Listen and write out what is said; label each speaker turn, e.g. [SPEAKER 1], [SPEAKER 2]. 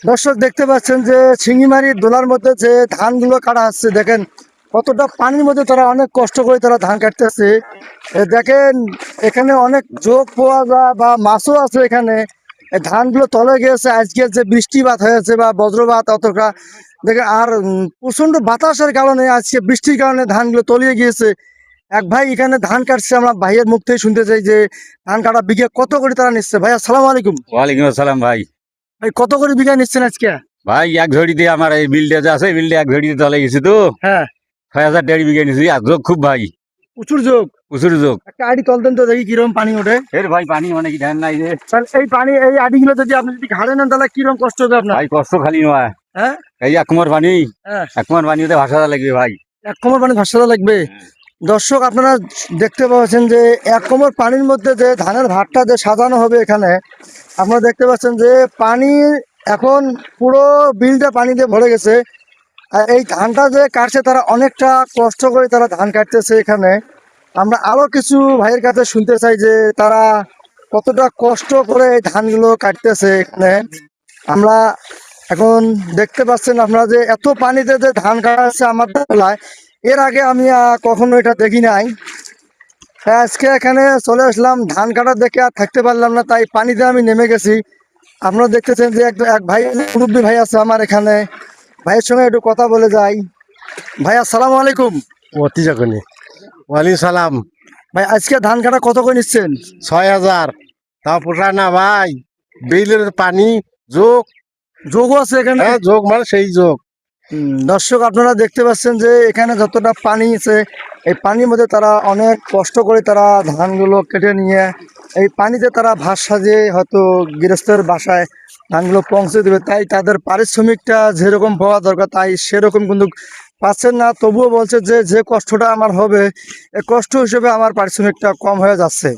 [SPEAKER 1] দর্শক দেখতে পাচ্ছেন যে শিঙিমারির দোলার মধ্যে যে ধানগুলো কাটা হচ্ছে, দেখেন কতটা পানির মধ্যে তারা অনেক কষ্ট করে তারা ধান কাটতেছে। দেখেন এখানে অনেক যোগ পাওয়া যায় বা মাছও আছে এখানে। ধানগুলো তলে গিয়েছে, আজকে যে বৃষ্টিপাত হয়েছে বা বজ্রপাত অতটা দেখেন। আর প্রচন্ড বাতাসের কারণে আজকে বৃষ্টির কারণে ধানগুলো তলিয়ে গিয়েছে। এক ভাই এখানে ধান কাটছে, আমরা ভাইয়ের মুখ থেকে শুনতে চাই যে ধান কাটা বিঘা কত করে তারা নিচ্ছে। ভাই আসসালামু আলাইকুম।
[SPEAKER 2] ওয়ালাইকুম আসসালাম ভাই।
[SPEAKER 1] ভাই কত করে বিঘা নিচ্ছেন আজকে?
[SPEAKER 2] ভাই এক ঝড়িতে আমার এই বিলটা যে আছে বিলটা এক ঝড়িতে চলে গেছি তো
[SPEAKER 1] হ্যাঁ,
[SPEAKER 2] 6,500 বিঘা নিছি। আর যোগ খুব ভাই,
[SPEAKER 1] প্রচুর যোগ।
[SPEAKER 2] প্রচুর যোগ।
[SPEAKER 1] একটা আইডি তলতেন তো দেখি কিরকম পানি ওঠে।
[SPEAKER 2] এর ভাই পানি অনেক ধ্যান নাই রে
[SPEAKER 1] তাহলে এই পানি এই আইডিগুলো যদি আপনি যদি ঘাড়ে নেন তাহলে কিরকম কষ্ট হবে আপনার?
[SPEAKER 2] ভাই, কষ্ট খালি নয়।
[SPEAKER 1] হ্যাঁ
[SPEAKER 2] এই এক কুমার পানি,
[SPEAKER 1] হ্যাঁ,
[SPEAKER 2] এক কুমার পানি ওতে ভাষা লাগবে ভাই।
[SPEAKER 1] এক কোমর পানি ভাসাতে লাগবে। দর্শক আপনারা দেখতে পাচ্ছেন যে এক কোমর পানির মধ্যে যে ধানের ভাতটা যে সাজানো হবে এখানে, আপনারা দেখতে পাচ্ছেন যে পানি এখন পুরো বিলটা পানি দিয়ে ভরে গেছে। আর এই ধানটা যে কাটছে তারা অনেকটা কষ্ট করে তারা ধান কাটতেছে এখানে। আমরা আরো কিছু ভাইয়ের কাছে শুনতে চাই যে তারা কতটা কষ্ট করে এই ধানগুলো কাটতেছে এখানে। আমরা এখন দেখতে পাচ্ছেন আপনারা যে এত পানিতে যে ধান কাটছে আমার বেলায়, এর আগে আমি কখনো এটা দেখি নাই। তাই আজকে এখানে চলে আসলাম, ধান কাটা দেখে আর থাকতে পারলাম না, তাই পানিতে আমি নেমে গেছি। আপনারা দেখতেছেন যে এক ভাই মুরব্বী ভাই আছে আমার এখানে, ভাইয়ের সঙ্গে একটু কথা বলে যাই। ভাই আসসালামু আলাইকুম।
[SPEAKER 3] অতি যখনই ওয়ালাইকুম সালাম।
[SPEAKER 1] ভাই আজকে ধান কাটা কত করে নিচ্ছেন?
[SPEAKER 3] 6,000 তাও পোষায় না ভাই, বিলের পানি যোগ।
[SPEAKER 1] যোগও আছে এখানে?
[SPEAKER 3] হ্যাঁ, যোগ মানে সেই যোগ।
[SPEAKER 1] দর্শক আপনারা দেখতে পাচ্ছেন যে এখানে যতটা পানি আছে, এই পানির মধ্যে তারা অনেক কষ্ট করে তারা ধানগুলো কেটে নিয়ে এই পানিতে তারা ভাত সাজিয়ে হয়তো গৃহস্থের বাসায় ধানগুলো পৌঁছে দেবে। তাই তাদের পারিশ্রমিকটা যেরকম পাওয়া দরকার তাই সেরকম কিন্তু পাচ্ছেন না। তবুও বলছে যে যে কষ্টটা আমার হবে, এই কষ্ট হিসেবে আমার পারিশ্রমিকটা কম হয়ে যাচ্ছে।